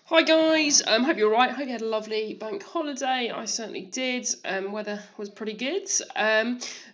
Hi guys, hope you're alright. Hope you had a lovely bank holiday. I certainly did. Weather was pretty good.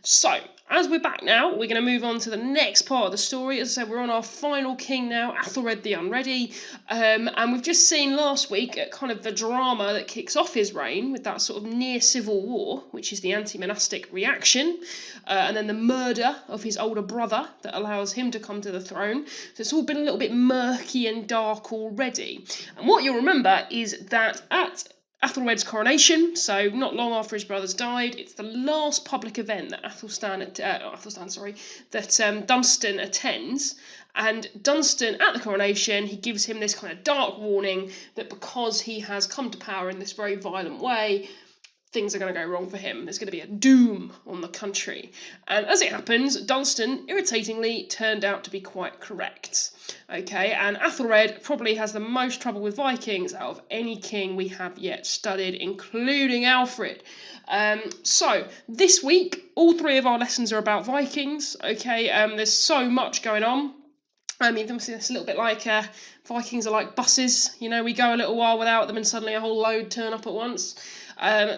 So as we're back now, we're going to move on to the next part of the story. As I said, we're on our final king now, Athelred the Unready, and we've just seen last week kind of the drama that kicks off his reign with that sort of near civil war, which is the anti-monastic reaction, and then the murder of his older brother that allows him to come to the throne. So it's all been a little bit murky and dark already. And what you'll remember is that at Athelred's coronation, so not long after his brothers died, it's the last public event that Dunstan attends. And Dunstan, at the coronation, he gives him this kind of dark warning that because he has come to power in this very violent way, things are going to go wrong for him. There's going to be a doom on the country. And as it happens, Dunstan, irritatingly, turned out to be quite correct. Okay, and Athelred probably has the most trouble with Vikings out of any king we have yet studied, including Alfred. So, this week, all three of our lessons are about Vikings. Okay, there's so much going on. I mean, obviously, it's a little bit like Vikings are like buses. You know, we go a little while without them and suddenly a whole load turn up at once.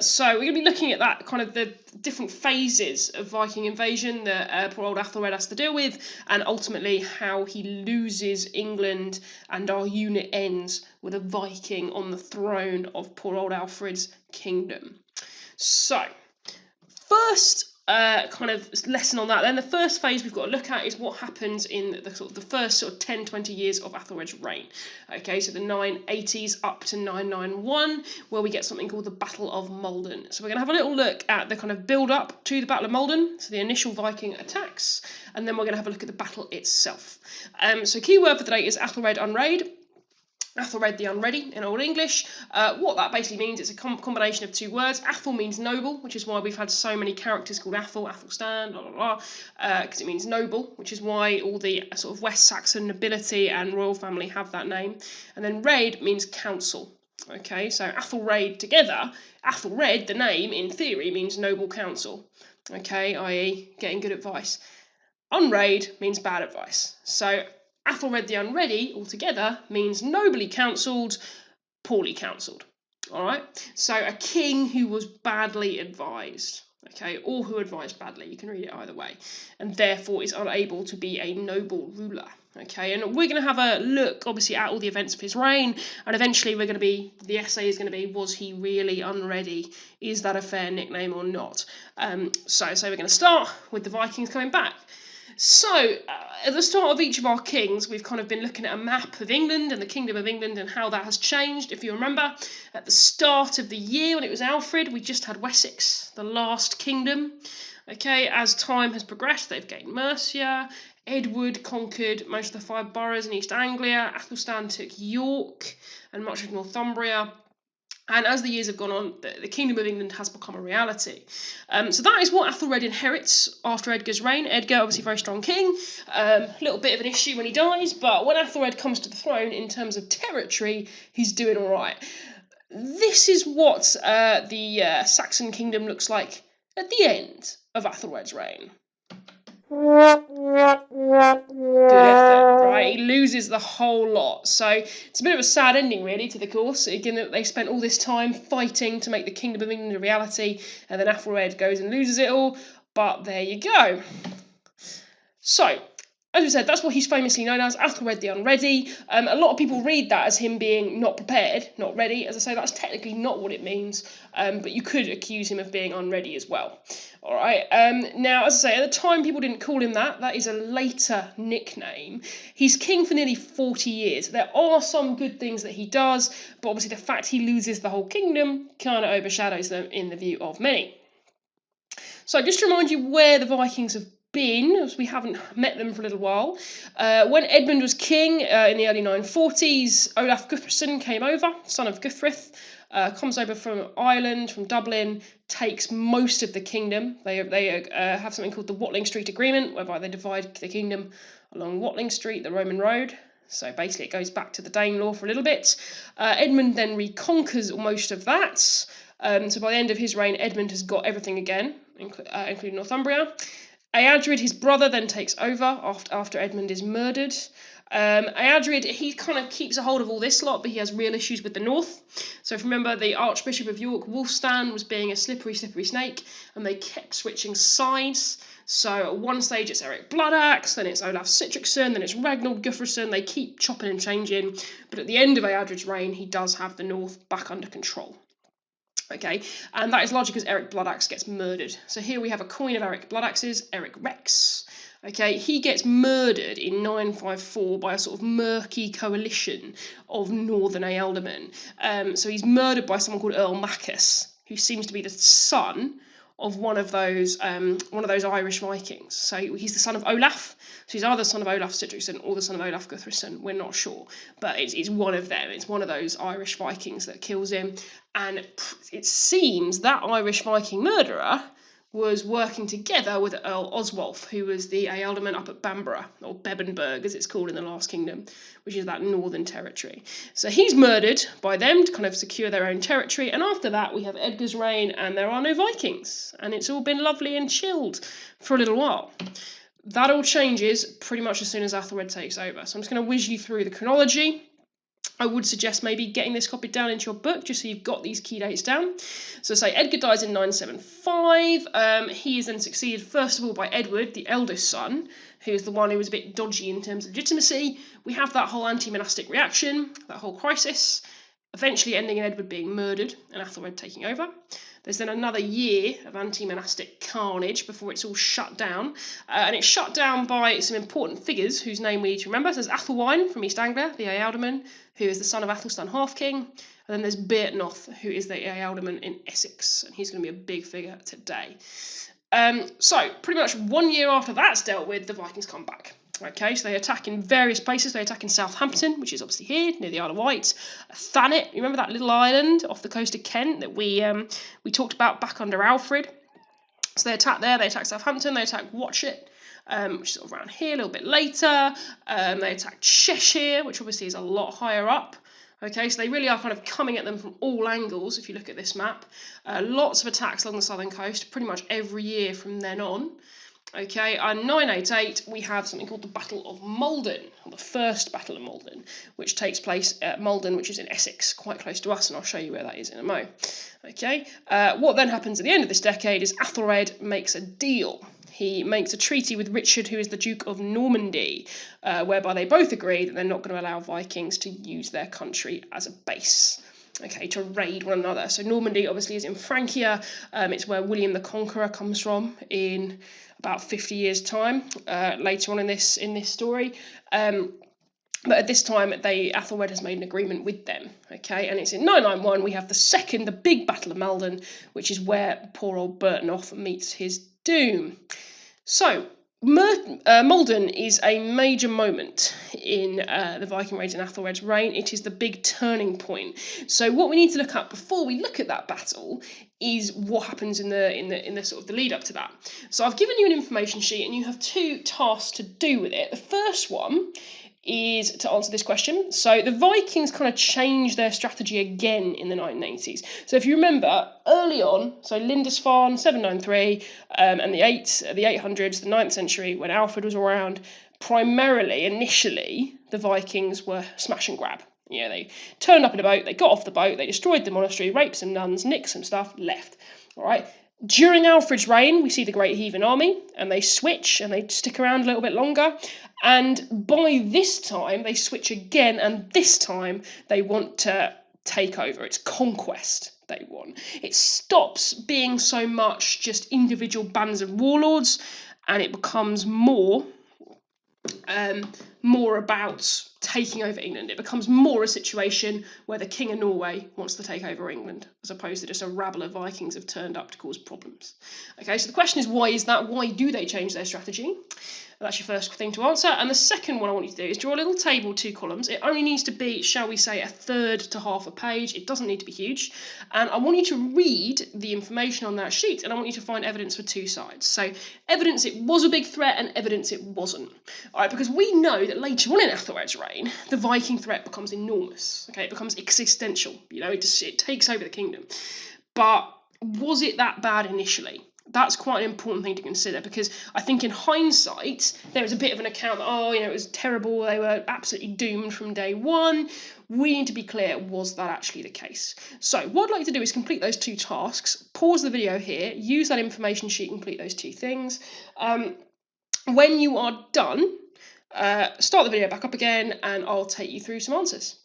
So we're going to be looking at that kind of the different phases of Viking invasion that poor old Athelred has to deal with, and ultimately how he loses England and our unit ends with a Viking on the throne of poor old Alfred's kingdom. So, first kind of lesson on that, then the first phase we've got to look at is what happens in the first 10-20 years of Athelred's reign. Okay, so the 980s up to 991, where we get something called the Battle of Maldon. So we're going to have a little look at the kind of build up to the Battle of Maldon, so the initial Viking attacks, and then we're going to have a look at the battle itself. So key word for today is Athelred Unready. Athelred the Unready in Old English. What that basically means, it's a combination of two words. Athel means noble, which is why we've had so many characters called Athel, Athelstan, blah, blah, blah, because it means noble, which is why all the sort of West Saxon nobility and royal family have that name. And then Raid means council. Okay, so Athelred together, Athelred, the name, in theory, means noble council. Okay, i.e. getting good advice. Unraid means bad advice. So Athelred the Unready altogether means nobly counselled, poorly counselled. Alright? So a king who was badly advised. Okay, or who advised badly, you can read it either way, and therefore is unable to be a noble ruler. Okay, and we're going to have a look, obviously, at all the events of his reign, and eventually the essay is going to be, was he really unready? Is that a fair nickname or not? So we're going to start with the Vikings coming back. So, at the start of each of our kings, we've kind of been looking at a map of England and the Kingdom of England and how that has changed. If you remember, at the start of the year when it was Alfred, we just had Wessex, the last kingdom. Okay, as time has progressed, they've gained Mercia. Edward conquered most of the 5 boroughs in East Anglia. Athelstan took York and much of Northumbria. And as the years have gone on, the Kingdom of England has become a reality. So that is what Athelred inherits after Edgar's reign. Edgar, obviously a very strong king, a little bit of an issue when he dies, but when Athelred comes to the throne, in terms of territory, he's doing all right. This is what the Saxon kingdom looks like at the end of Athelred's reign. Good effort, right? He loses the whole lot. So it's a bit of a sad ending, really, to the course. Again, they spent all this time fighting to make the Kingdom of England a reality, and then Athelred goes and loses it all. But there you go. So, as we said, that's what he's famously known as, Athelred the Unready. A lot of people read that as him being not prepared, not ready. As I say, that's technically not what it means, but you could accuse him of being unready as well. All right. Now, as I say, at the time, people didn't call him that. That is a later nickname. He's king for nearly 40 years. There are some good things that he does, but obviously the fact he loses the whole kingdom kind of overshadows them in the view of many. So just to remind you where the Vikings have been, as we haven't met them for a little while. When Edmund was king in the early 940s, Olaf Guthrum came over, son of Guthrith, comes over from Ireland, from Dublin, takes most of the kingdom. They have something called the Watling Street Agreement, whereby they divide the kingdom along Watling Street, the Roman road. So basically it goes back to the Danelaw for a little bit. Edmund then reconquers most of that. So by the end of his reign, Edmund has got everything again, including Northumbria. Eadred, his brother, then takes over after Edmund is murdered. Eadred, he kind of keeps a hold of all this lot, but he has real issues with the north. So if you remember, the Archbishop of York, Wulfstan, was being a slippery snake, and they kept switching sides. So at one stage it's Eric Bloodaxe, then it's Olaf Citrixson, then it's Ragnar Guthrusson. They keep chopping and changing, but at the end of Eadred's reign, he does have the north back under control. Okay, and that is largely because Eric Bloodaxe gets murdered. So here we have a coin of Eric Bloodaxe's, Eric Rex. Okay, he gets murdered in 954 by a sort of murky coalition of northern Ealdormen. So he's murdered by someone called Earl Maccus, who seems to be the son of one of those Irish Vikings. So he's the son of Olaf. So he's either the son of Olaf Citrixson or the son of Olaf Guthrusson. We're not sure, but it's one of them. It's one of those Irish Vikings that kills him, and it seems that Irish Viking murderer was working together with Earl Oswulf, who was the Ealdorman up at Bamborough, or Bebbanburg as it's called in the Last Kingdom, which is that northern territory. So he's murdered by them to kind of secure their own territory, and after that we have Edgar's reign, and there are no Vikings, and it's all been lovely and chilled for a little while. That all changes pretty much as soon as Athelred takes over. So I'm just going to whiz you through the chronology. I would suggest maybe getting this copied down into your book, just so you've got these key dates down. So say Edgar dies in 975. He is then succeeded first of all by Edward, the eldest son, who's the one who was a bit dodgy in terms of legitimacy. We have that whole anti-monastic reaction, that whole crisis, eventually ending in Edward being murdered and Athelred taking over. There's then another year of anti-monastic carnage before it's all shut down. And it's shut down by some important figures whose name we need to remember. So there's Athelwine from East Anglia, the Ealdorman, who is the son of Athelstan Half-King. And then there's Beartnoth, who is the Ealdorman in Essex. And he's going to be a big figure today. So pretty much 1 year after that's dealt with, the Vikings come back. Okay, so they attack in various places. They attack in Southampton, which is obviously here, near the Isle of Wight. Thanet, you remember that little island off the coast of Kent that we talked about back under Alfred? So they attack there, they attack Southampton, they attack Watchet, which is sort of around here a little bit later. They attack Cheshire, which obviously is a lot higher up. Okay, so they really are kind of coming at them from all angles, if you look at this map. Lots of attacks along the southern coast, pretty much every year from then on. Okay, and 988 we have something called the Battle of Maldon, or the First Battle of Maldon, which takes place at Maldon, which is in Essex, quite close to us, and I'll show you where that is in a mo. Okay, what then happens at the end of this decade is Athelred makes a deal. He makes a treaty with Richard, who is the Duke of Normandy, whereby they both agree that they're not going to allow Vikings to use their country as a base. Okay, to raid one another. So Normandy obviously is in Francia. It's where William the Conqueror comes from in about 50 years' time, later on in this story. But at this time, Athelred has made an agreement with them. Okay, and it's in 991 we have the big Battle of Maldon, which is where poor old Beartnoth meets his doom. So Maldon is a major moment in the Viking raids in Athelred's reign. It is the big turning point. So what we need to look at before we look at that battle is what happens in the sort of the lead up to that. So I've given you an information sheet, and you have two tasks to do with it. The first one is to answer this question. So the Vikings kind of changed their strategy again in the 1980s. So if you remember, early on, so Lindisfarne, 793, and the 800s, the 9th century, when Alfred was around, primarily, initially, the Vikings were smash and grab. Yeah, they turned up in a boat, they got off the boat, they destroyed the monastery, raped some nuns, nicked some stuff, left. All right. During Alfred's reign, we see the Great Heathen Army, and they switch, and they stick around a little bit longer. And by this time, they switch again, and this time they want to take over. It's conquest they want. It stops being so much just individual bands of warlords, and it becomes more about taking over England. It becomes more a situation where the King of Norway wants to take over England, as opposed to just a rabble of Vikings have turned up to cause problems. Okay, so the question is, why is that? Why do they change their strategy? That's your first thing to answer. And the second one I want you to do is draw a little table, 2 columns. It only needs to be, shall we say, a third to half a page. It doesn't need to be huge. And I want you to read the information on that sheet, and I want you to find evidence for 2 sides. So evidence it was a big threat and evidence it wasn't. All right, because we know that later on in Athelred's reign, the Viking threat becomes enormous. Okay, it becomes existential. You know, it takes over the kingdom. But was it that bad initially? That's quite an important thing to consider, because I think in hindsight there was a bit of an account that, it was terrible, they were absolutely doomed from day one. We need to be clear, was that actually the case? So what I'd like to do is complete those 2 tasks, pause the video here, use that information sheet, complete those 2 things. When you are done, start the video back up again and I'll take you through some answers.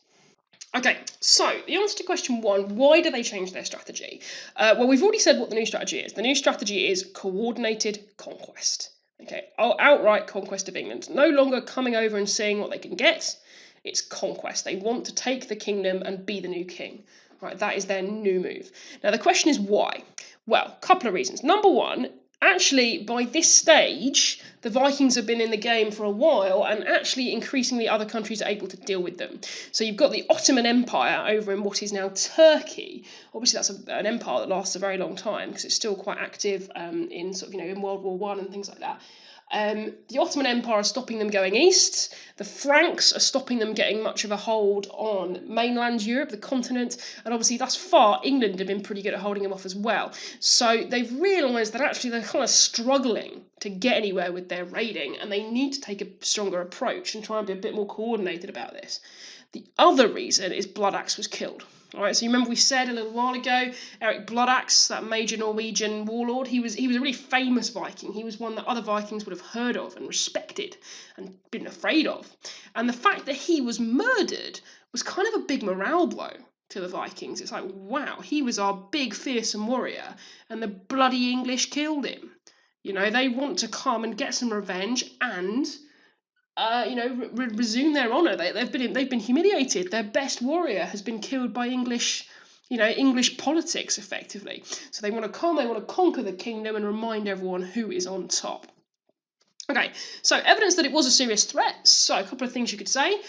Okay, so the answer to question 1, why do they change their strategy? Well, we've already said what the new strategy is. The new strategy is coordinated conquest. Okay, outright conquest of England. No longer coming over and seeing what they can get. It's conquest. They want to take the kingdom and be the new king. Right, that is their new move. Now, the question is why? Well, a couple of reasons. Number 1, actually, by this stage, the Vikings have been in the game for a while, and actually increasingly other countries are able to deal with them. So you've got the Ottoman Empire over in what is now Turkey. Obviously, that's an empire that lasts a very long time, because it's still quite active in sort of, in World War I and things like that. The Ottoman Empire are stopping them going east. The Franks are stopping them getting much of a hold on mainland Europe, the continent, and obviously thus far England have been pretty good at holding them off as well. So they've realised that actually they're kind of struggling to get anywhere with their raiding, and they need to take a stronger approach and try and be a bit more coordinated about this. The other reason is Bloodaxe was killed. All right, so you remember we said a little while ago, Eric Bloodaxe, that major Norwegian warlord, he was a really famous Viking. He was one that other Vikings would have heard of and respected and been afraid of. And the fact that he was murdered was kind of a big morale blow to the Vikings. It's like, wow, he was our big, fearsome warrior, and the bloody English killed him. They want to come and get some revenge and resume their honour. They've been humiliated. Their best warrior has been killed by English politics, effectively. So they want to come, they want to conquer the kingdom and remind everyone who is on top. Okay, so evidence that it was a serious threat. So a couple of things you could say.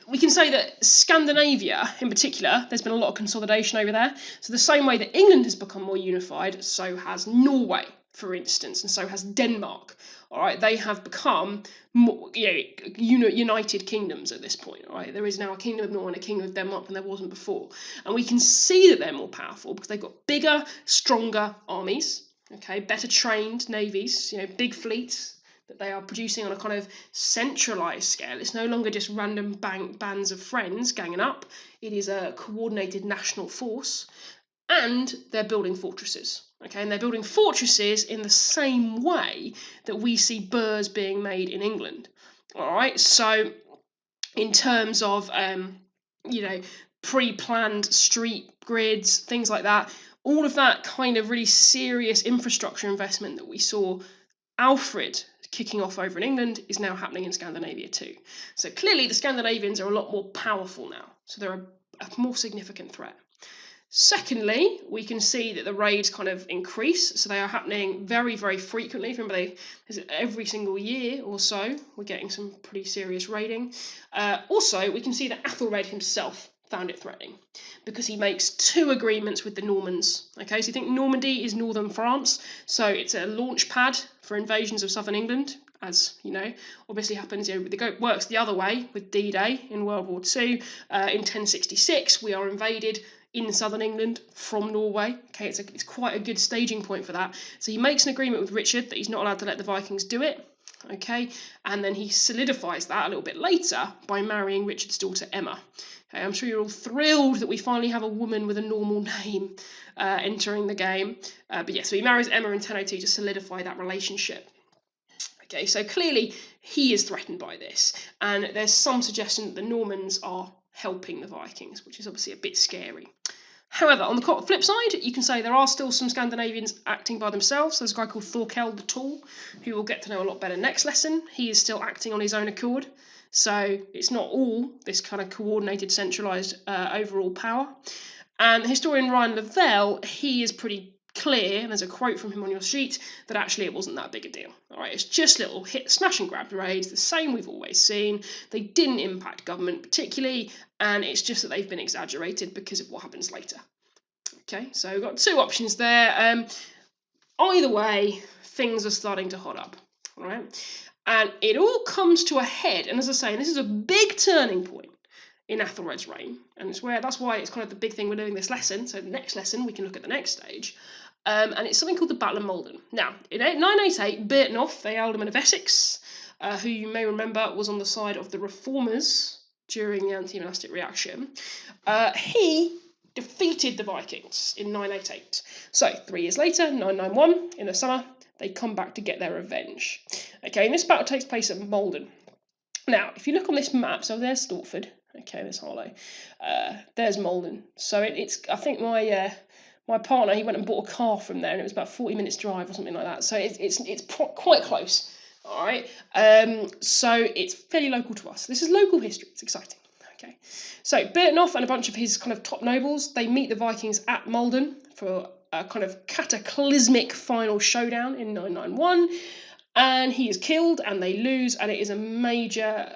We can say that Scandinavia, in particular, there's been a lot of consolidation over there. So the same way that England has become more unified, so has Norway, for instance, and so has Denmark. All right, they have become more, united kingdoms at this point. All right, there is now a kingdom of Norway and a kingdom of Denmark than there wasn't before, and we can see that they're more powerful because they've got bigger, stronger armies. Okay, better trained navies. Big fleets that they are producing on a kind of centralised scale. It's no longer just random bands of friends ganging up. It is a coordinated national force, and they're building fortresses. Okay, and they're building fortresses in the same way that we see burhs being made in England. All right, so in terms of pre-planned street grids, things like that, all of that kind of really serious infrastructure investment that we saw Alfred kicking off over in England is now happening in Scandinavia too. So clearly the Scandinavians are a lot more powerful now. So they're a more significant threat. Secondly, we can see that the raids kind of increase. So they are happening very, very frequently. Remember, every single year or so, we're getting some pretty serious raiding. Also, we can see that Athelred himself found it threatening because he makes 2 agreements with the Normans. Okay, so you think Normandy is northern France, so it's a launch pad for invasions of southern England, as obviously happens. It works the other way with D-Day in World War II. In 1066, we are invaded in southern England from Norway. Okay, it's quite a good staging point for that. So he makes an agreement with Richard that he's not allowed to let the Vikings do it. Okay, and then he solidifies that a little bit later by marrying Richard's daughter Emma. Okay, I'm sure you're all thrilled that we finally have a woman with a normal name entering the game. But yeah, so he marries Emma in 1002 to solidify that relationship. Okay, so clearly he is threatened by this, and there's some suggestion that the Normans are helping the Vikings, which is obviously a bit scary. However, on the flip side, you can say there are still some Scandinavians acting by themselves. There's a guy called Thorkel the Tall, who we'll get to know a lot better next lesson. He is still acting on his own accord. So it's not all this kind of coordinated, centralised overall power. And the historian Ryan Lavelle, he is pretty clear, and there's a quote from him on your sheet, that actually it wasn't that big a deal. All right, it's just little smash and grab raids, the same we've always seen. They didn't impact government particularly, and it's just that they've been exaggerated because of what happens later. Okay, so we've got 2 options there. Either way, things are starting to hot up. All right, and it all comes to a head, and as I say, this is a big turning point in Athelred's reign, and that's why it's kind of the big thing we're doing this lesson. So the next lesson we can look at the next stage. and it's something called the Battle of Maldon. Now, in 988, Bertnoff, the Ealdorman of Essex, who you may remember was on the side of the reformers during the anti-monastic reaction, he defeated the Vikings in 988. So 3 years later, 991, in the summer, they come back to get their revenge. Okay, and this battle takes place at Maldon. Now, if you look on this map, so there's Stortford. Okay, there's Harlow. There's Maldon. So it's. I think my partner, he went and bought a car from there, and it was about 40 minutes drive or something like that. So it's quite close. All right. So it's fairly local to us. This is local history. It's exciting. Okay. So Bertnoff and a bunch of his kind of top nobles, they meet the Vikings at Maldon for a kind of cataclysmic final showdown in 991. And he is killed and they lose, and it is a major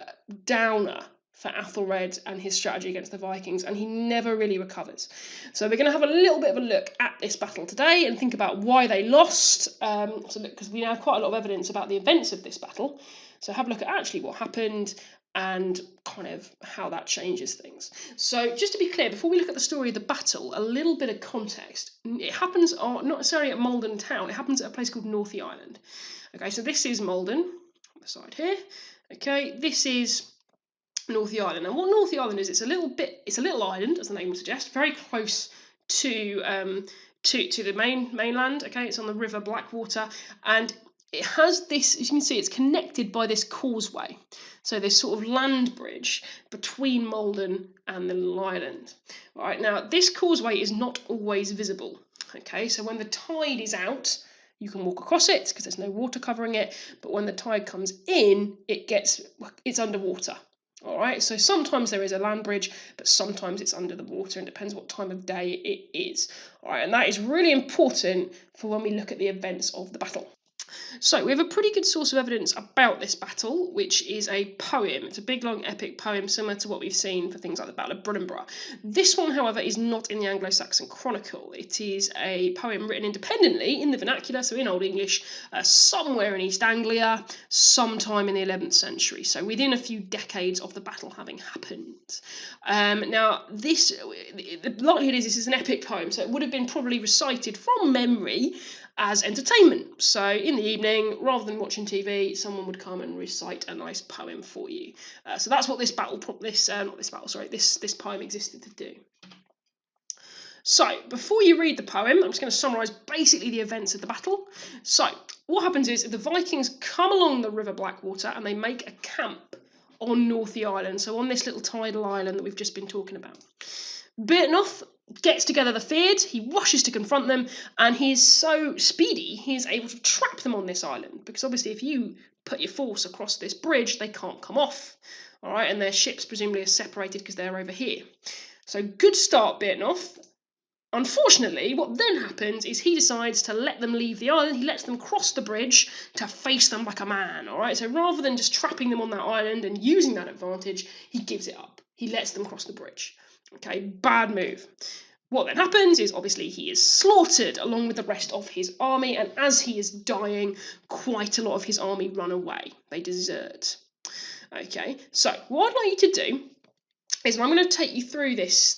downer for Athelred and his strategy against the Vikings, and he never really recovers. So we're going to have a little bit of a look at this battle today and think about why they lost, because we have quite a lot of evidence about the events of this battle. So have a look at actually what happened and kind of how that changes things. So just to be clear, before we look at the story of the battle, a little bit of context. It happens not necessarily at Maldon town, it happens at a place called Northey Island. Okay, so this is Maldon, on the side here. Okay, this is Northey Island. And what Northey Island is, it's a little island, as the name would suggest, very close to the mainland. Okay, it's on the River Blackwater, and it has this, as you can see, it's connected by this causeway. So this sort of land bridge between Maldon and the little island. All right, now this causeway is not always visible. Okay, so when the tide is out, you can walk across it because there's no water covering it. But when the tide comes in, it's underwater. All right, so sometimes there is a land bridge, but sometimes it's under the water, and depends what time of day it is. All right, and that is really important for when we look at the events of the battle. So we have a pretty good source of evidence about this battle, which is a poem. It's a big, long, epic poem similar to what we've seen for things like the Battle of Brunanburh. This one, however, is not in the Anglo-Saxon Chronicle. It is a poem written independently in the vernacular, so in Old English, somewhere in East Anglia, sometime in the 11th century, so within a few decades of the battle having happened. Now, the likelihood is this is an epic poem, so it would have been probably recited from memory as entertainment. So in the evening, rather than watching TV, someone would come and recite a nice poem for you. So that's what this poem existed to do. So before you read the poem, I'm just going to summarise basically the events of the battle. So what happens is the Vikings come along the River Blackwater and they make a camp on Northey Island, so on this little tidal island that we've just been talking about. Bertnoff gets together the Fyrd, he rushes to confront them, and he's so speedy he's able to trap them on this island, because obviously if you put your force across this bridge, they can't come off. All right, and their ships presumably are separated because they're over here. So good start, Bertnoff. Unfortunately, what then happens is he decides to let them leave the island. He lets them cross the bridge to face them like a man, all right? So rather than just trapping them on that island and using that advantage, he gives it up. He lets them cross the bridge. Okay, bad move. What then happens is obviously he is slaughtered along with the rest of his army, and as he is dying, quite a lot of his army run away. They desert. Okay, so what I'd like you to do is I'm going to take you through this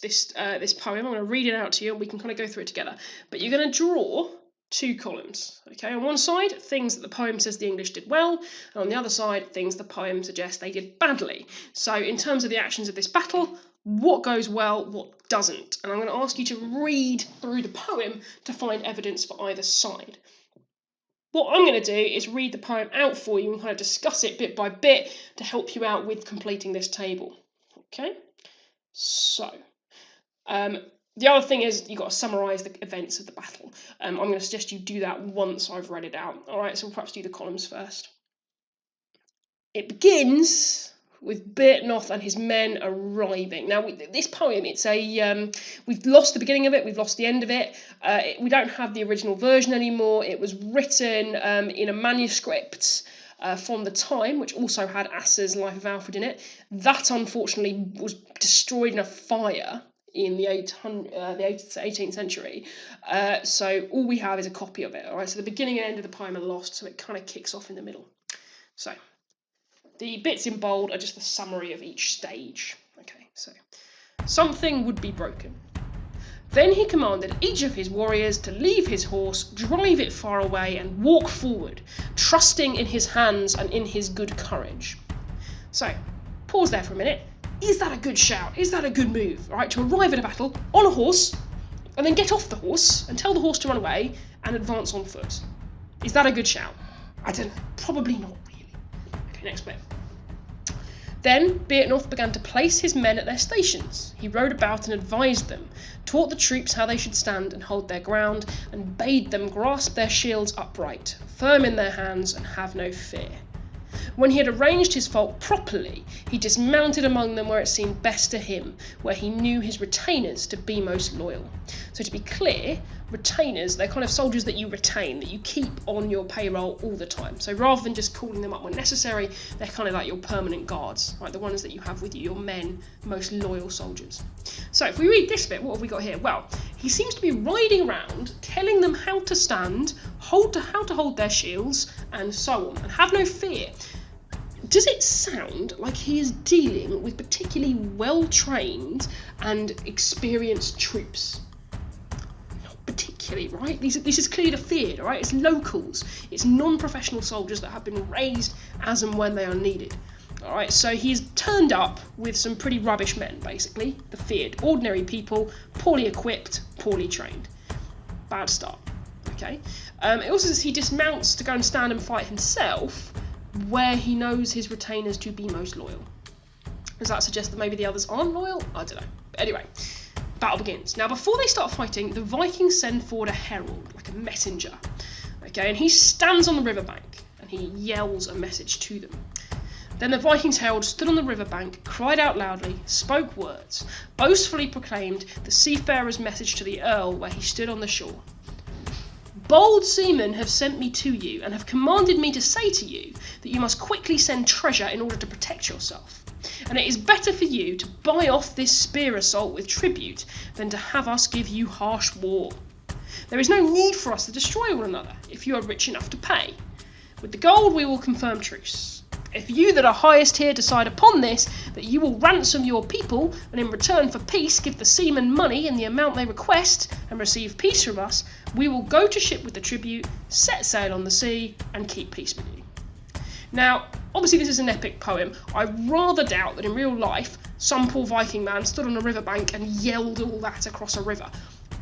poem. I'm going to read it out to you, and we can kind of go through it together. But you're going to draw 2 columns. Okay, on one side, things that the poem says the English did well, and on the other side, things the poem suggests they did badly. So in terms of the actions of this battle, what goes well, what doesn't. And I'm going to ask you to read through the poem to find evidence for either side. What I'm going to do is read the poem out for you and kind of discuss it bit by bit to help you out with completing this table. Okay, so the other thing is you've got to summarise the events of the battle. I'm going to suggest you do that once I've read it out. All right, so we'll perhaps do the columns first. It begins with Bertnoff and his men arriving. Now, this poem, we've lost the beginning of it, we've lost the end of it. We don't have the original version anymore. It was written in a manuscript from the time, which also had Asser's Life of Alfred in it. That, unfortunately, was destroyed in a fire in the 18th century. So all we have is a copy of it. All right, so the beginning and end of the poem are lost, so it kind of kicks off in the middle. So the bits in bold are just the summary of each stage. Okay, so something would be broken. Then he commanded each of his warriors to leave his horse, drive it far away, and walk forward, trusting in his hands and in his good courage. So, pause there for a minute. Is that a good shout? Is that a good move? All right, to arrive at a battle on a horse, and then get off the horse and tell the horse to run away and advance on foot. Is that a good shout? I don't know. Probably not really. Okay, next bit. Then Beatnoth began to place his men at their stations. He rode about and advised them, taught the troops how they should stand and hold their ground, and bade them grasp their shields upright, firm in their hands, and have no fear. When he had arranged his folk properly, he dismounted among them where it seemed best to him, where he knew his retainers to be most loyal. So to be clear, retainers, they're kind of soldiers that you retain, that you keep on your payroll all the time. So rather than just calling them up when necessary, they're kind of like your permanent guards, right? The ones that you have with you, your men, most loyal soldiers. So if we read this bit, what have we got here? Well, he seems to be riding around, telling them how to stand, how to hold their shields, and so on, and have no fear. Does it sound like he is dealing with particularly well-trained and experienced troops? Not particularly, right? This is clearly the feared, right? It's locals. It's non-professional soldiers that have been raised as and when they are needed. Alright, so he's turned up with some pretty rubbish men, basically. The feared. Ordinary people, poorly equipped, poorly trained. Bad start. Okay. It also says he dismounts to go and stand and fight himself, where he knows his retainers to be most loyal. Does that suggest that maybe the others aren't loyal? I don't know. But anyway, battle begins. Now, before they start fighting, the Vikings send forward a herald, like a messenger. Okay, and he stands on the riverbank, and he yells a message to them. Then the Vikings' herald stood on the riverbank, cried out loudly, spoke words, boastfully proclaimed the seafarer's message to the Earl where he stood on the shore. Bold seamen have sent me to you, and have commanded me to say to you that you must quickly send treasure in order to protect yourself. And it is better for you to buy off this spear assault with tribute than to have us give you harsh war. There is no need for us to destroy one another, if you are rich enough to pay. With the gold we will confirm truce. If you that are highest here decide upon this, that you will ransom your people, and in return for peace give the seamen money in the amount they request, and receive peace from us, we will go to ship with the tribute, set sail on the sea, and keep peace with you. Now, obviously this is an epic poem. I rather doubt that in real life, some poor Viking man stood on a riverbank and yelled all that across a river.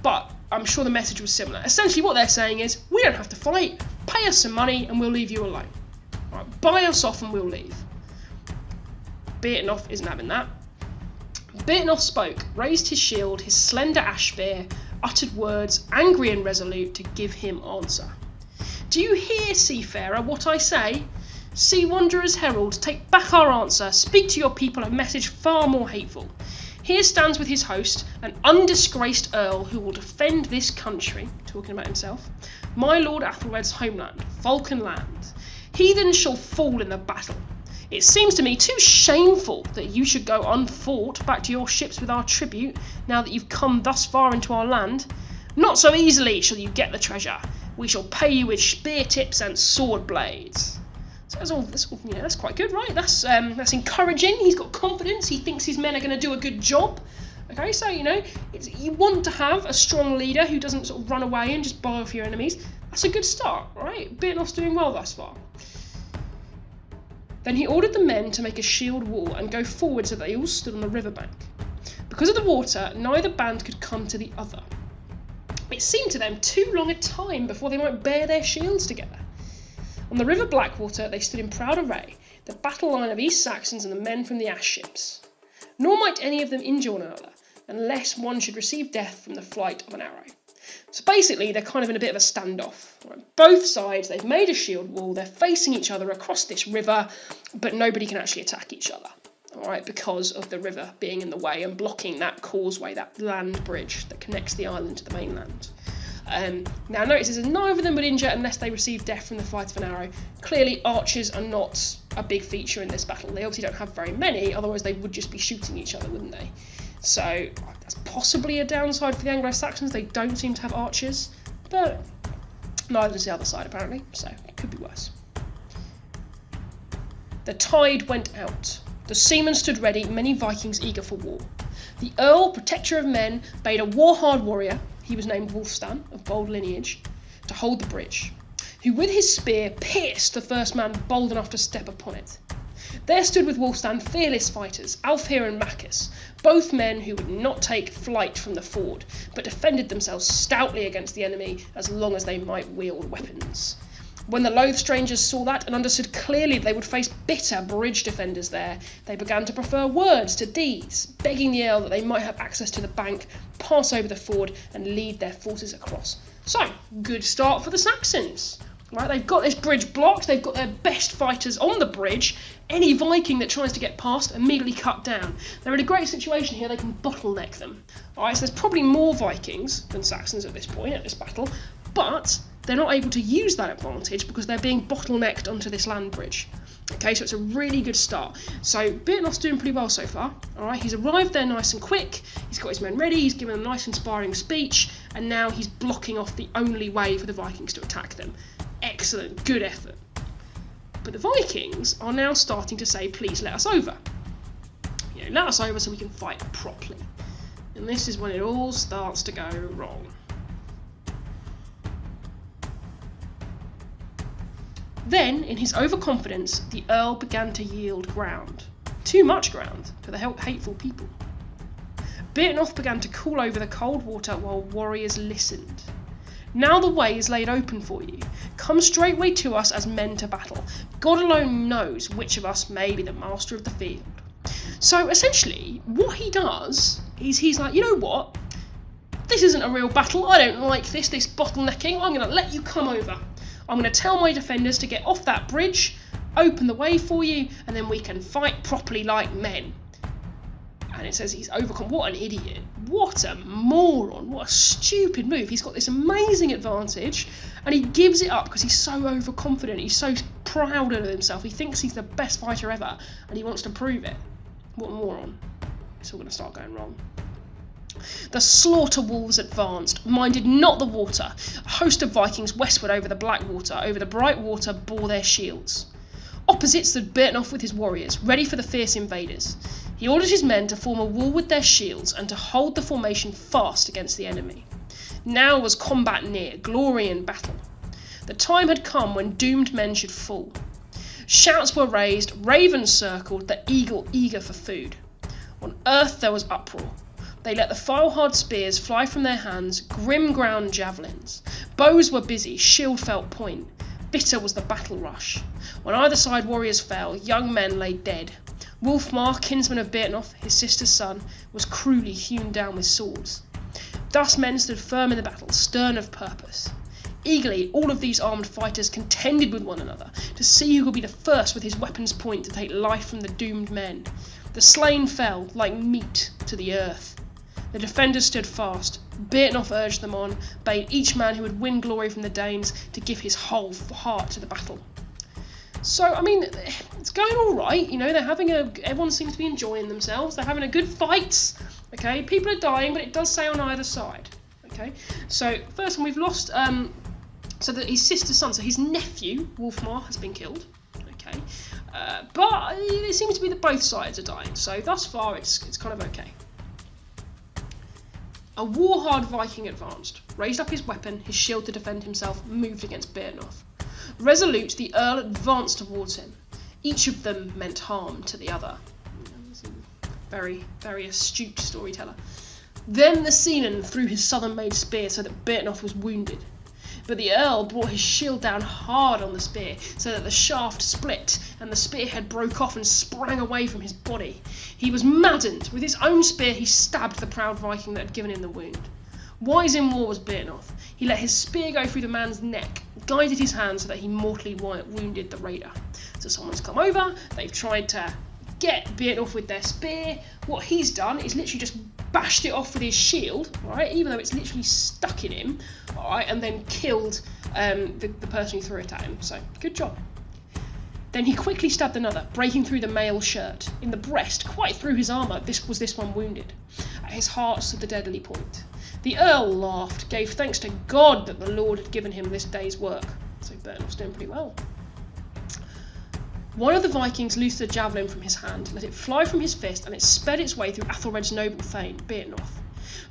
But I'm sure the message was similar. Essentially what they're saying is, we don't have to fight, pay us some money and we'll leave you alone. Right, buy us off and we'll leave. Beatnoth isn't having that. Beatnoth spoke, raised his shield, his slender ash spear, uttered words, angry and resolute, to give him answer. Do you hear, seafarer, what I say? Sea wanderer's herald, take back our answer, speak to your people a message far more hateful. Here stands with his host an undisgraced earl who will defend this country, talking about himself, my lord Athelred's homeland, Vulcan land. Heathens shall fall in the battle. It seems to me too shameful that you should go unfought back to your ships with our tribute, now that you've come thus far into our land. Not so easily shall you get the treasure. We shall pay you with spear tips and sword blades. So that's quite good, right? That's encouraging. He's got confidence. He thinks his men are going to do a good job. Okay, so you want to have a strong leader who doesn't sort of run away and just buy off your enemies. That's a good start, right? Beatnoth's doing well thus far. Then he ordered the men to make a shield wall and go forward so that they all stood on the riverbank. Because of the water, neither band could come to the other. It seemed to them too long a time before they might bear their shields together. On the river Blackwater they stood in proud array, the battle line of East Saxons and the men from the Ash ships. Nor might any of them injure one another, unless one should receive death from the flight of an arrow. So basically they're kind of in a bit of a standoff. Right? Both sides, they've made a shield wall, they're facing each other across this river, but nobody can actually attack each other. Alright, because of the river being in the way and blocking that causeway, that land bridge that connects the island to the mainland. Now notice it says neither of them would injure unless they receive death from the flight of an arrow. Clearly archers are not a big feature in this battle. They obviously don't have very many, otherwise they would just be shooting each other, wouldn't they? So that's possibly a downside for the Anglo-Saxons. They don't seem to have archers, but neither does the other side apparently, so it could be worse. The tide went out. The seamen stood ready, many Vikings eager for war. The Earl, protector of men, bade a war-hard warrior, he was named Wulfstan, of bold lineage, to hold the bridge, who with his spear pierced the first man bold enough to step upon it. There stood with Wulfstan fearless fighters, Alfheir and Maccus, both men who would not take flight from the ford, but defended themselves stoutly against the enemy as long as they might wield weapons. When the loath strangers saw that and understood clearly they would face bitter bridge defenders there, they began to prefer words to deeds, begging the Earl that they might have access to the bank, pass over the ford, and lead their forces across. So, good start for the Saxons. Right, they've got this bridge blocked, they've got their best fighters on the bridge. Any Viking that tries to get past, immediately cut down. They're in a great situation here, they can bottleneck them. Alright, so there's probably more Vikings than Saxons at this point, at this battle, but they're not able to use that advantage because they're being bottlenecked onto this land bridge. Okay, so it's a really good start. So Bearnoth's doing pretty well so far. Alright, he's arrived there nice and quick, he's got his men ready, he's given a nice inspiring speech, and now he's blocking off the only way for the Vikings to attack them. Excellent, good effort. But the Vikings are now starting to say, please let us over. You know, let us over so we can fight properly. And this is when it all starts to go wrong. Then, in his overconfidence, the Earl began to yield ground. Too much ground for the hateful people. Bearnoth began to call over the cold water while warriors listened. Now the way is laid open for you. Come straightway to us as men to battle. God alone knows which of us may be the master of the field. So essentially, what he does is he's like, you know what? This isn't a real battle. I don't like this bottlenecking. I'm going to let you come over. I'm going to tell my defenders to get off that bridge, open the way for you, and then we can fight properly like men. And it says he's overcome. What an idiot. What a moron. What a stupid move. He's got this amazing advantage and he gives it up because he's so overconfident. He's so proud of himself. He thinks he's the best fighter ever and he wants to prove it. What a moron. It's all going to start going wrong. The slaughter wolves advanced, minded not the water. A host of Vikings westward over the black water, over the bright water, bore their shields. Opposite stood Bearnoth with his warriors, ready for the fierce invaders. He ordered his men to form a wall with their shields and to hold the formation fast against the enemy. Now was combat near, glory in battle. The time had come when doomed men should fall. Shouts were raised, ravens circled, the eagle eager for food. On earth there was uproar. They let the file-hard spears fly from their hands, grim ground javelins. Bows were busy, shield felt point. Bitter was the battle rush. On either side warriors fell, young men lay dead. Wulfmar, kinsman of Bearnoth, his sister's son, was cruelly hewn down with swords. Thus men stood firm in the battle, stern of purpose. Eagerly, all of these armed fighters contended with one another to see who would be the first with his weapon's point to take life from the doomed men. The slain fell like meat to the earth. The defenders stood fast. Bearnoth urged them on, bade each man who would win glory from the Danes to give his whole heart to the battle. So, I mean, it's going all right, you know, everyone seems to be enjoying themselves, they're having a good fight, okay, people are dying, but it does say on either side, okay. So, first one, we've lost, so that his sister's son, so his nephew, Wulfmar, has been killed, okay, but it seems to be that both sides are dying, so thus far it's kind of okay. A war-hard Viking advanced, raised up his weapon, his shield to defend himself, moved against Bearnoth. Resolute, the Earl advanced towards him. Each of them meant harm to the other. Very, very astute storyteller. Then the Seanan threw his southern-made spear so that Bearnoth was wounded. But the Earl brought his shield down hard on the spear, so that the shaft split, and the spearhead broke off and sprang away from his body. He was maddened. With his own spear he stabbed the proud Viking that had given him the wound. Wise in war was Bearnoth. He let his spear go through the man's neck, guided his hand so that he mortally wounded the raider. So someone's come over, they've tried to get Bearnoth with their spear. What he's done is literally just bashed it off with his shield, right, even though it's literally stuck in him, alright, and then killed the person who threw it at him. So, good job. Then he quickly stabbed another, breaking through the mail shirt. In the breast, quite through his armour, this one wounded. At his heart stood the deadly point. The Earl laughed, gave thanks to God that the Lord had given him this day's work. So Bearnoth's doing pretty well. One of the Vikings loosed a javelin from his hand, let it fly from his fist, and it sped its way through Athelred's noble thane, Bearnoth.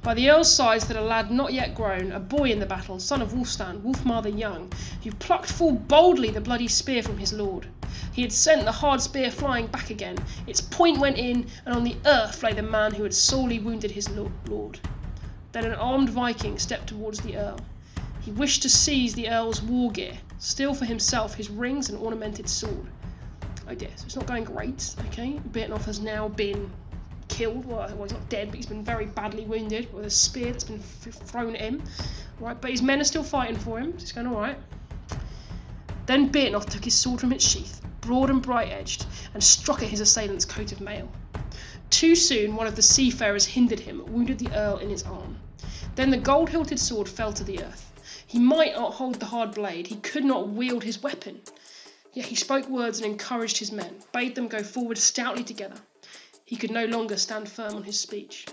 By the earl's side stood a lad not yet grown, a boy in the battle, son of Wulfstan, Wulfmar the young, who plucked full boldly the bloody spear from his lord. He had sent the hard spear flying back again, its point went in, and on the earth lay the man who had sorely wounded his lord. Then an armed Viking stepped towards the earl. He wished to seize the earl's war gear, steal for himself his rings and ornamented sword. Oh dear, so it's not going great, okay? Bearnoth has now been killed. Well, he's not dead, but he's been very badly wounded with a spear that's been thrown at him. Right, but his men are still fighting for him, so it's going alright. Then Bearnoth took his sword from its sheath, broad and bright-edged, and struck at his assailant's coat of mail. Too soon one of the seafarers hindered him, wounded the earl in his arm. Then the gold-hilted sword fell to the earth. He might not hold the hard blade, he could not wield his weapon. Yet he spoke words and encouraged his men, bade them go forward stoutly together. He could no longer stand firm on his feet.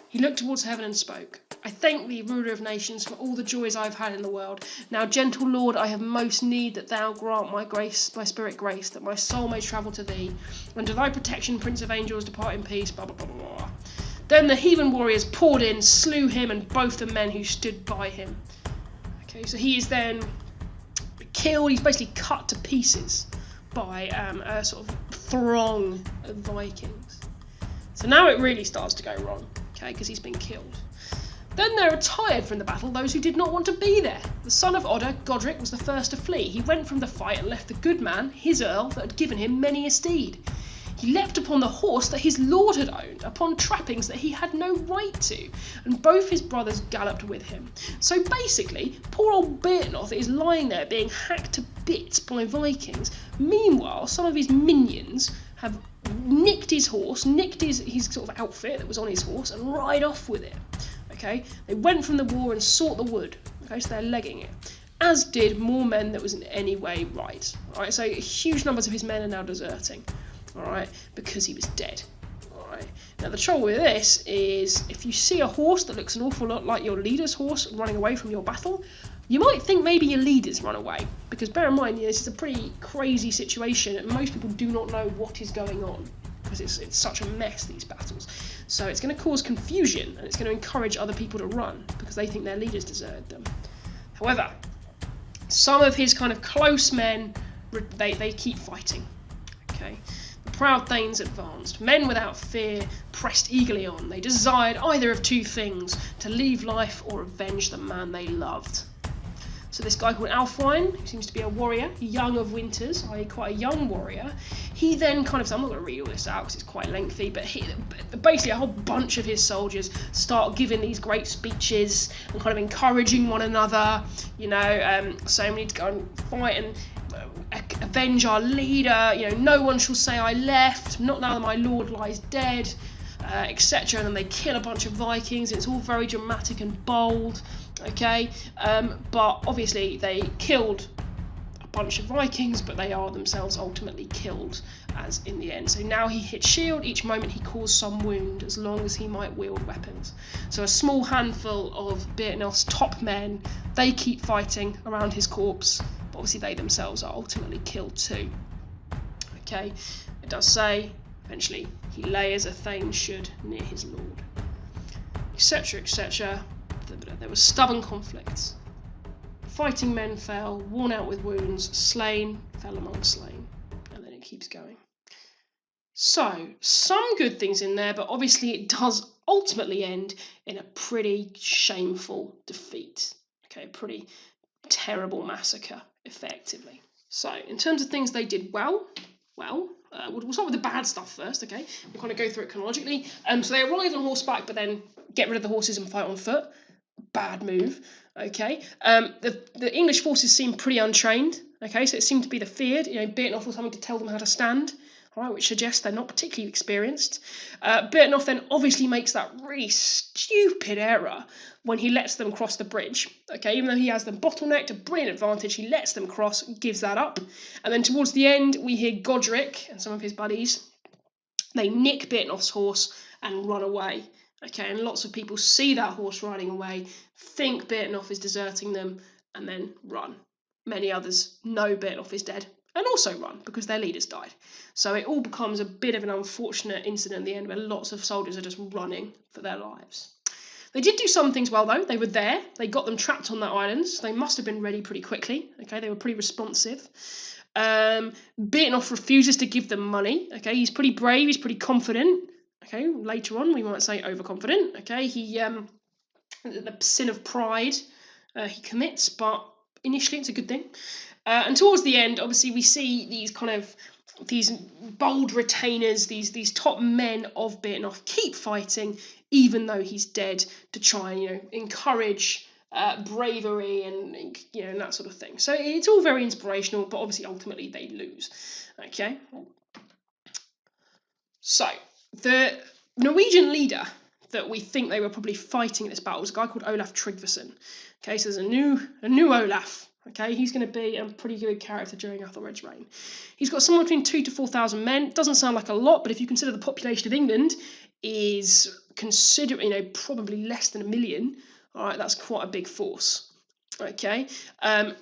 He looked towards heaven and spoke. I thank thee, ruler of nations, for all the joys I have had in the world. Now, gentle Lord, I have most need that thou grant my spirit grace, that my soul may travel to thee. Under thy protection, Prince of Angels, depart in peace, blah, blah, blah, blah, blah. Then the heathen warriors poured in, slew him and both the men who stood by him. Okay, so he is then killed. He's basically cut to pieces by a sort of throng of Vikings. So now it really starts to go wrong, okay, because he's been killed. Then there retired from the battle those who did not want to be there. The son of Odda, Godric, was the first to flee. He went from the fight and left the good man, his earl, that had given him many a steed. He leapt upon the horse that his lord had owned, upon trappings that he had no right to, and both his brothers galloped with him. So basically, poor old Bearnoth is lying there being hacked to bits by Vikings. Meanwhile, some of his minions have nicked his horse, nicked his sort of outfit that was on his horse, and ride off with it. Okay, they went from the war and sought the wood. Okay, so they're legging it. As did more men that was in any way right. Alright, so huge numbers of his men are now deserting. Alright, because he was dead. Alright. Now the trouble with this is if you see a horse that looks an awful lot like your leader's horse running away from your battle, you might think maybe your leader's run away. Because bear in mind, this is a pretty crazy situation and most people do not know what is going on. Because it's such a mess, these battles. So it's going to cause confusion and it's going to encourage other people to run because they think their leaders deserted them. However, some of his kind of close men, they keep fighting. Okay. The proud Thanes advanced. Men without fear pressed eagerly on. They desired either of two things, to leave life or avenge the man they loved. So this guy called Alfwine, who seems to be a warrior, young of winters, i.e. quite a young warrior, he then kind of, so I'm not going to read all this out because it's quite lengthy, but basically a whole bunch of his soldiers start giving these great speeches and kind of encouraging one another, saying we need to go and fight and avenge our leader, no one shall say I left, not now that my lord lies dead, etc. And then they kill a bunch of Vikings. It's all very dramatic and bold, okay? But obviously they killed a bunch of Vikings, but they are themselves ultimately killed as in the end. So now he hits shield, each moment he caused some wound, as long as he might wield weapons. So a small handful of Bearnoth's top men, they keep fighting around his corpse, but obviously they themselves are ultimately killed too. Okay, it does say, eventually, he lay as a thane should near his lord, etc., etc. There were stubborn conflicts. Fighting men fell, worn out with wounds, slain fell among slain, and then it keeps going. So, some good things in there, but obviously it does ultimately end in a pretty shameful defeat. Okay, a pretty terrible massacre, effectively. So, in terms of things they did well, we'll start with the bad stuff first, okay? We'll kind of go through it chronologically. So they arrived on horseback, but then get rid of the horses and fight on foot. Bad move, okay? The English forces seemed pretty untrained, okay? So it seemed to be the feared. Bearnoth was having to tell them how to stand, all right, which suggests they're not particularly experienced. Bearnoth then obviously makes that really stupid error when he lets them cross the bridge. Okay, even though he has them bottlenecked, a brilliant advantage, he lets them cross, gives that up. And then towards the end, we hear Godric and some of his buddies, they nick Bearnoth's horse and run away. Okay, and lots of people see that horse riding away, think Bearnoth is deserting them, and then run. Many others know Bearnoth is dead and also run because their leaders died. So it all becomes a bit of an unfortunate incident in the end where lots of soldiers are just running for their lives. They did do some things well, though. They were there. They got them trapped on that island. So they must have been ready pretty quickly. Okay, they were pretty responsive. Beaten refuses to give them money. Okay, he's pretty brave. He's pretty confident. Okay, later on we might say overconfident. Okay, the sin of pride he commits, but initially it's a good thing. And towards the end, obviously, we see these bold retainers, these top men of Birtnoff keep fighting, even though he's dead, to try and encourage bravery and and that sort of thing. So it's all very inspirational, but obviously ultimately they lose. Okay. So the Norwegian leader that we think they were probably fighting in this battle was a guy called Olaf Tryggvason. Okay, so there's a new Olaf. Okay, he's going to be a pretty good character during Ethelred's reign. He's got somewhere between 2,000 to 4,000 men. Doesn't sound like a lot, but if you consider the population of England is probably less than 1 million, all right, that's quite a big force. Okay,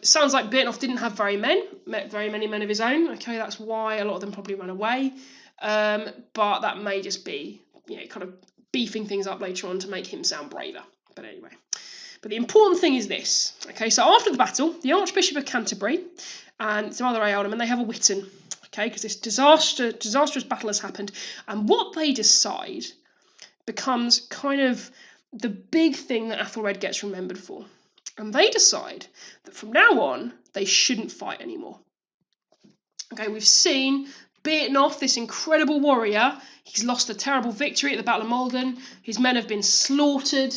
sounds like Birtnoff didn't have very many men of his own. Okay, that's why a lot of them probably ran away. But that may just be kind of beefing things up later on to make him sound braver. But anyway. But the important thing is this. Okay, so after the battle, the Archbishop of Canterbury and some other ealdormen, they have a Witten. Okay, because this disastrous battle has happened. And what they decide becomes kind of the big thing that Ethelred gets remembered for. And they decide that from now on, they shouldn't fight anymore. Okay, we've seen Birtnoff, this incredible warrior. He's lost a terrible victory at the Battle of Maldon. His men have been slaughtered.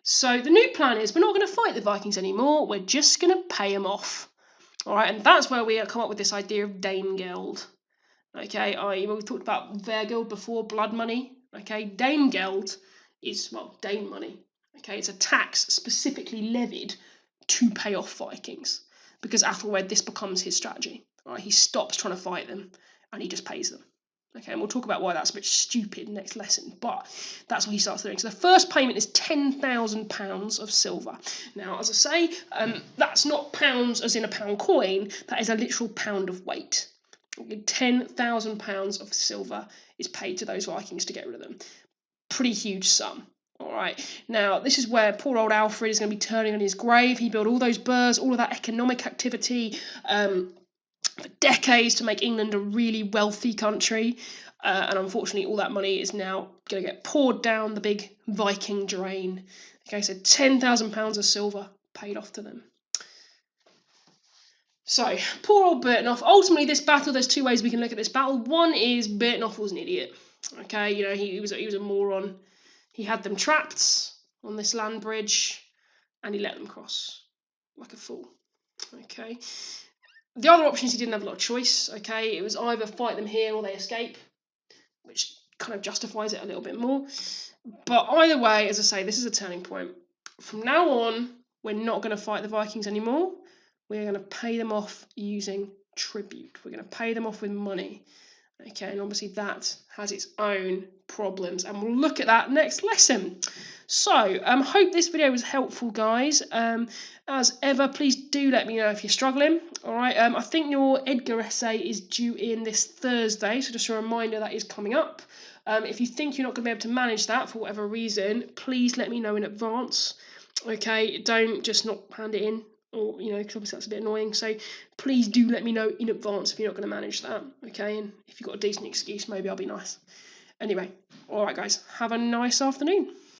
So the new plan is we're not going to fight the Vikings anymore. We're just going to pay them off. All right, and that's where we come up with this idea of Damegeld. Okay, we've talked about Vergeld before, blood money. Okay, Damegeld is, Dame money. Okay, it's a tax specifically levied to pay off Vikings because Ethelred, this becomes his strategy. All right, he stops trying to fight them and he just pays them. Okay, and we'll talk about why that's a bit stupid next lesson, but that's what he starts doing. So the first payment is £10,000 of silver. Now, as I say, that's not pounds as in a pound coin, that is a literal pound of weight. £10,000 of silver is paid to those Vikings to get rid of them. Pretty huge sum. All right. Now, this is where poor old Alfred is going to be turning on his grave. He built all those burghs, all of that economic activity, for decades to make England a really wealthy country, and unfortunately all that money is now going to get poured down the big Viking drain. Okay, so £10,000 of silver paid off to them. So, poor old Birtnoff. Ultimately, this battle, there's two ways we can look at this battle. One is Birtnoff was an idiot. Okay, he was a moron. He had them trapped on this land bridge, and he let them cross like a fool. Okay. The other option is he didn't have a lot of choice, okay? It was either fight them here or they escape, which kind of justifies it a little bit more. But either way, as I say, this is a turning point. From now on, we're not going to fight the Vikings anymore. We're going to pay them off using tribute. We're going to pay them off with money. Okay, and obviously that has its own problems, and we'll look at that next lesson. So, hope this video was helpful, guys. As ever, please do let me know if you're struggling. All right, I think your Edgar essay is due in this Thursday, so just a reminder that is coming up. If you think you're not going to be able to manage that for whatever reason, please let me know in advance. Okay, don't just not hand it in, or because obviously that's a bit annoying. So please do let me know in advance if you're not going to manage that. Okay, and if you've got a decent excuse, maybe I'll be nice. Anyway, all right, guys, have a nice afternoon.